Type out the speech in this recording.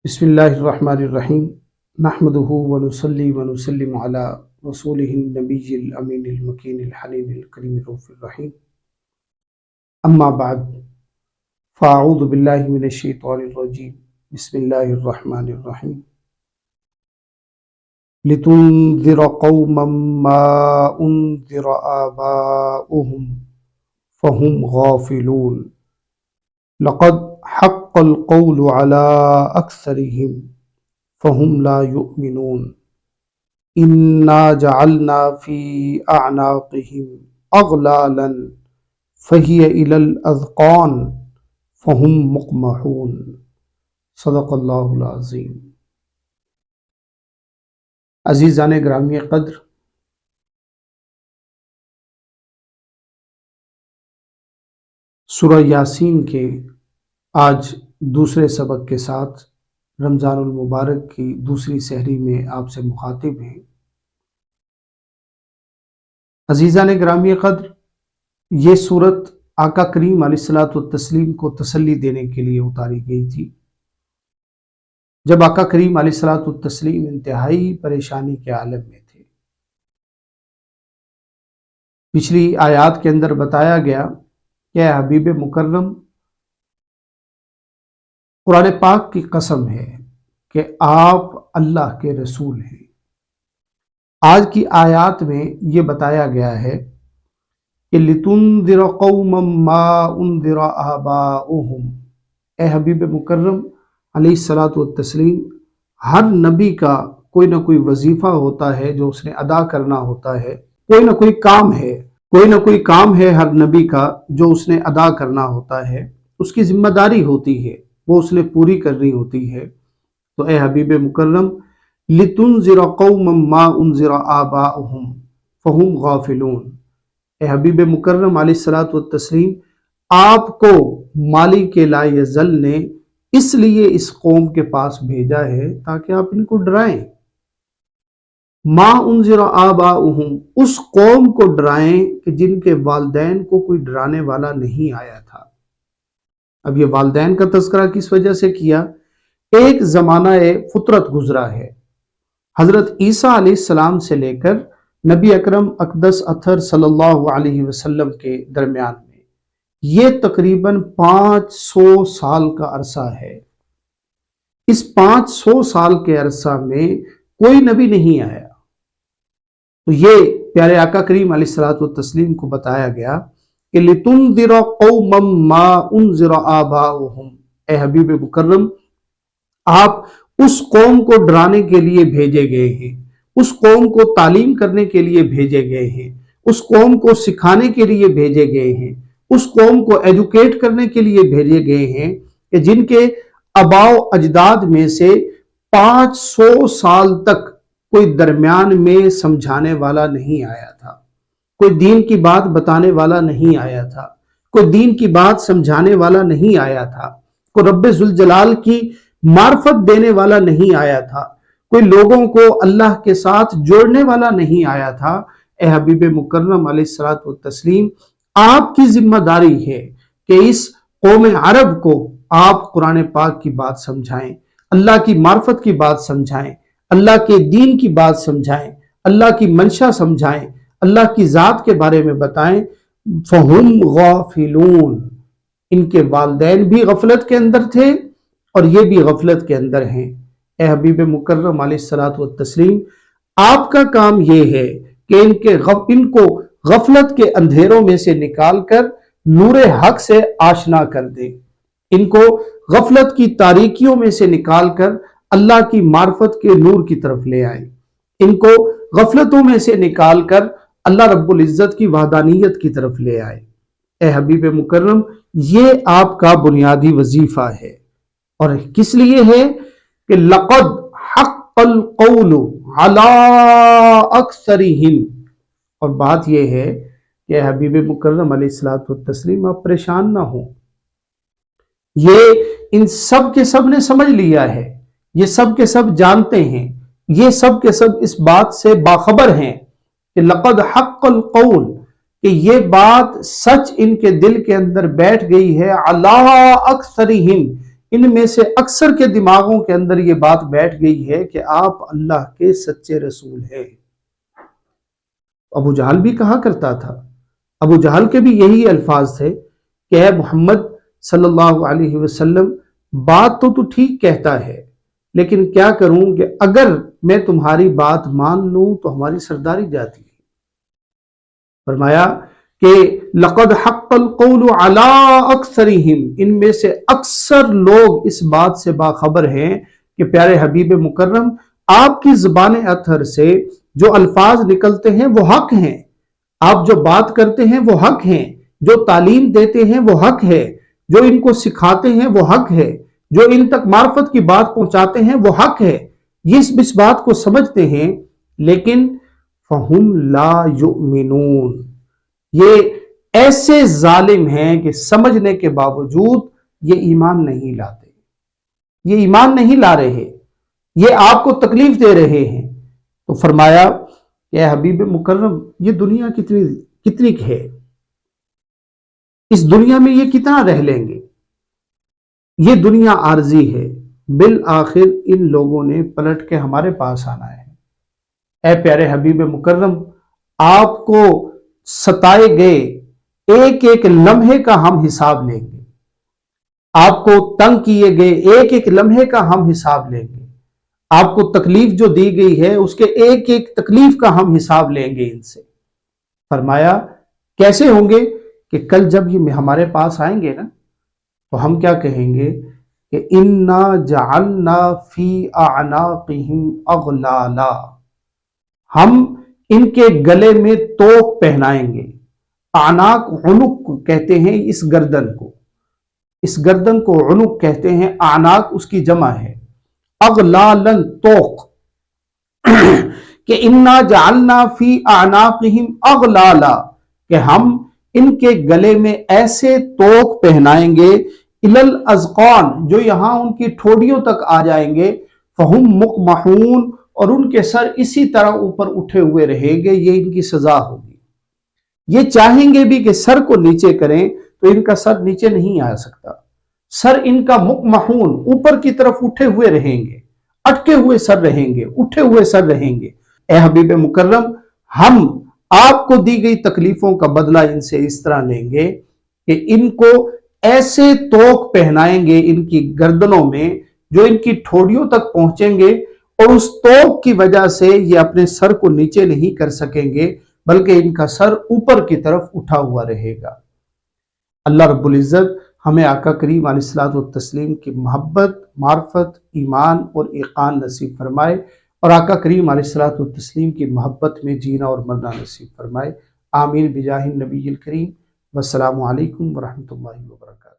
بسم اللہ الرحمن الرحیم نحمده ونصلی ونسلم علی رسوله النبی الامین المکین الحنین الکریم الرؤوف الرحیم اما بعد فاعوذ باللہ من الشیطان الرجیم بسم اللہ الرحمن الرحیم لتنذر قوما ما انذر آباؤهم فهم غافلون لقد حق القول على أكثرهم فهم لا يؤمنون إنا جعلنا في أعناقهم أغلالا فهي إلى الأذقان فهم مقمحون صدق اللہ العظیم۔ عزیزان گرامی قدر، سورہ یاسین کے آج دوسرے سبق کے ساتھ رمضان المبارک کی دوسری سحری میں آپ سے مخاطب ہیں۔ عزیزان گرامی قدر، یہ سورت آقا کریم علیہ الصلوۃ والتسلیم کو تسلی دینے کے لیے اتاری گئی تھی، جب آقا کریم علیہ الصلوۃ والتسلیم انتہائی پریشانی کے عالم میں تھے۔ پچھلی آیات کے اندر بتایا گیا کہ اے حبیب مکرم، قرآن پاک کی قسم ہے کہ آپ اللہ کے رسول ہیں۔ آج کی آیات میں یہ بتایا گیا ہے کہ لِتُنذِرَ قَوْمًا مَا أُنذِرَ آبَاؤُهُمْ، اے حبیب مکرم علیہ الصلوۃ والتسلیم، ہر نبی کا کوئی نہ کوئی وظیفہ ہوتا ہے جو اس نے ادا کرنا ہوتا ہے، کوئی نہ کوئی کام ہے ہر نبی کا جو اس نے ادا کرنا ہوتا ہے، اس کی ذمہ داری ہوتی ہے، وہ اس نے پوری کرنی ہوتی ہے۔ تو اے حبیب مکرم، لِتُنذِرَ قَوْمًا مَا أُنذِرَ آبَاؤُهُمْ فَهُمْ غَافِلُونَ، اے حبیب مکرم علیہ الصلوۃ والتسلیم، آپ کو مالک لایزل نے اس لیے اس قوم کے پاس بھیجا ہے تاکہ آپ ان کو ڈرائیں۔ ما انذر آباؤہم، اس قوم کو ڈرائیں کہ جن کے والدین کو کوئی ڈرانے والا نہیں آیا تھا۔ اب یہ والدین کا تذکرہ کس وجہ سے کیا؟ ایک زمانہ فطرت گزرا ہے، حضرت عیسیٰ علیہ السلام سے لے کر نبی اکرم اقدس اطہر صلی اللہ علیہ وسلم کے درمیان میں یہ تقریباً 500 سال کا عرصہ ہے۔ اس 500 سال کے عرصہ میں کوئی نبی نہیں آیا، تو یہ پیارے آقا کریم علیہ الصلوۃ والتسلیم کو بتایا گیا کہ لِتُنذِرَ قَوْمًا مَا أُنذِرَ آبَاؤُهُمْ، اے حبیب مکرم، آپ اس قوم کو ڈرانے کے لیے بھیجے گئے ہیں، اس قوم کو تعلیم کرنے کے لیے بھیجے گئے ہیں، اس قوم کو سکھانے کے لیے بھیجے گئے ہیں، اس قوم کو ایجوکیٹ کرنے کے لیے بھیجے گئے ہیں کہ جن کے آباء و اجداد میں سے 500 سال تک کوئی درمیان میں سمجھانے والا نہیں آیا تھا، کوئی دین کی بات بتانے والا نہیں آیا تھا، کوئی دین کی بات سمجھانے والا نہیں آیا تھا، کوئی رب ذوالجلال کی معرفت دینے والا نہیں آیا تھا، کوئی لوگوں کو اللہ کے ساتھ جوڑنے والا نہیں آیا تھا۔ اے حبیب مکرم علیہ الصلوۃ والتسلیم، آپ کی ذمہ داری ہے کہ اس قوم عرب کو آپ قرآن پاک کی بات سمجھائیں، اللہ کی معرفت کی بات سمجھائیں، اللہ کے دین کی بات سمجھائیں، اللہ کی منشا سمجھائیں، اللہ کی ذات کے بارے میں بتائیں۔ فَهُمْ غَافِلُونَ، ان کے والدین بھی غفلت کے اندر تھے اور یہ بھی غفلت کے اندر ہیں۔ اے حبیب مکرم علیہ الصلوۃ والتسلیم، آپ کا کام یہ ہے کہ ان کو غفلت کے اندھیروں میں سے نکال کر نور حق سے آشنا کر دیں، ان کو غفلت کی تاریکیوں میں سے نکال کر اللہ کی معرفت کے نور کی طرف لے آئیں، ان کو غفلتوں میں سے نکال کر اللہ رب العزت کی وحدانیت کی طرف لے آئے۔ اے حبیب مکرم، یہ آپ کا بنیادی وظیفہ ہے، اور کس لیے ہے کہ لقد حق القول علی اکثرہم، اور بات یہ ہے کہ اے حبیب مکرم علیہ الصلوۃ والتسلیم، آپ پریشان نہ ہوں، یہ ان سب کے سب نے سمجھ لیا ہے، یہ سب کے سب جانتے ہیں، یہ سب کے سب اس بات سے باخبر ہیں کہ لقد حق القول، کہ یہ بات سچ ان کے دل کے اندر بیٹھ گئی ہے، علی اکثرہم، ان میں سے اکثر کے دماغوں کے اندر یہ بات بیٹھ گئی ہے کہ آپ اللہ کے سچے رسول ہیں۔ ابو جہل بھی کہا کرتا تھا، ابو جہل کے بھی یہی الفاظ تھے کہ اے محمد صلی اللہ علیہ وسلم، بات تو ٹھیک کہتا ہے، لیکن کیا کروں کہ اگر میں تمہاری بات مان لوں تو ہماری سرداری جاتی ہے۔ فرمایا کہ لقد حق القول علی اکثرہم، ان میں سے اکثر لوگ اس بات سے باخبر ہیں کہ پیارے حبیب مکرم آپ کی زبان اطہر سے جو الفاظ نکلتے ہیں وہ حق ہیں، آپ جو بات کرتے ہیں وہ حق ہیں، جو تعلیم دیتے ہیں وہ حق ہے، جو ان کو سکھاتے ہیں وہ حق ہے، جو ان تک معرفت کی بات پہنچاتے ہیں وہ حق ہے، یہ اس بات کو سمجھتے ہیں، لیکن فہم لا یؤمنون، یہ ایسے ظالم ہیں کہ سمجھنے کے باوجود یہ ایمان نہیں لاتے، یہ ایمان نہیں لا رہے، یہ آپ کو تکلیف دے رہے ہیں۔ تو فرمایا کہ اے حبیب مکرم، یہ دنیا کتنی ہے، اس دنیا میں یہ کتنا رہ لیں گے، یہ دنیا عارضی ہے، بالآخر ان لوگوں نے پلٹ کے ہمارے پاس آنا ہے۔ اے پیارے حبیب مکرم، آپ کو ستائے گئے ایک ایک لمحے کا ہم حساب لیں گے، آپ کو تنگ کیے گئے ایک ایک لمحے کا ہم حساب لیں گے، آپ کو تکلیف جو دی گئی ہے اس کے ایک ایک تکلیف کا ہم حساب لیں گے ان سے۔ فرمایا کیسے ہوں گے کہ کل جب یہ ہمارے پاس آئیں گے نا تو ہم کیا کہیں گے کہ انا جعلنا فی اعناقہم اغلالا، ہم ان کے گلے میں توق پہنائیں گے۔ اعناق عنق کہتے ہیں اس گردن کو، اس گردن کو عنق کہتے ہیں، اعناق اس کی جمع ہے، اغلالن توق، کہ انا جعلنا فی اعناقہم اغلالا، کہ ہم ان کے گلے میں ایسے توق پہنائیں گے، الل اذقان، جو یہاں ان کی ٹھوڑیوں تک آ جائیں گے، فہم مقمحون، اور ان کے سر اسی طرح اوپر اٹھے ہوئے رہیں گے، یہ ان کی سزا ہوگی۔ یہ چاہیں گے بھی کہ سر کو نیچے کریں تو ان کا سر نیچے نہیں آ سکتا، سر ان کا مقمحون، اوپر کی طرف اٹھے ہوئے رہیں گے، اٹکے ہوئے سر رہیں گے، اٹھے ہوئے سر رہیں گے۔ اے حبیب مکرم، ہم آپ کو دی گئی تکلیفوں کا بدلہ ان سے اس طرح لیں گے کہ ان کو ایسے توق پہنائیں گے ان کی گردنوں میں جو ان کی ٹھوڑیوں تک پہنچیں گے، اور اس توق کی وجہ سے یہ اپنے سر کو نیچے نہیں کر سکیں گے، بلکہ ان کا سر اوپر کی طرف اٹھا ہوا رہے گا۔ اللہ رب العزت ہمیں آقا کریم علیہ الصلوۃ والتسلیم کی محبت، معرفت، ایمان اور ایقان نصیب فرمائے، اور آقا کریم علیہ الصلوۃ والتسلیم کی محبت میں جینا اور مرنا نصیب فرمائے۔ آمین بجاہ النبی الکریم، والسلام علیکم ورحمۃ اللہ وبرکاتہ۔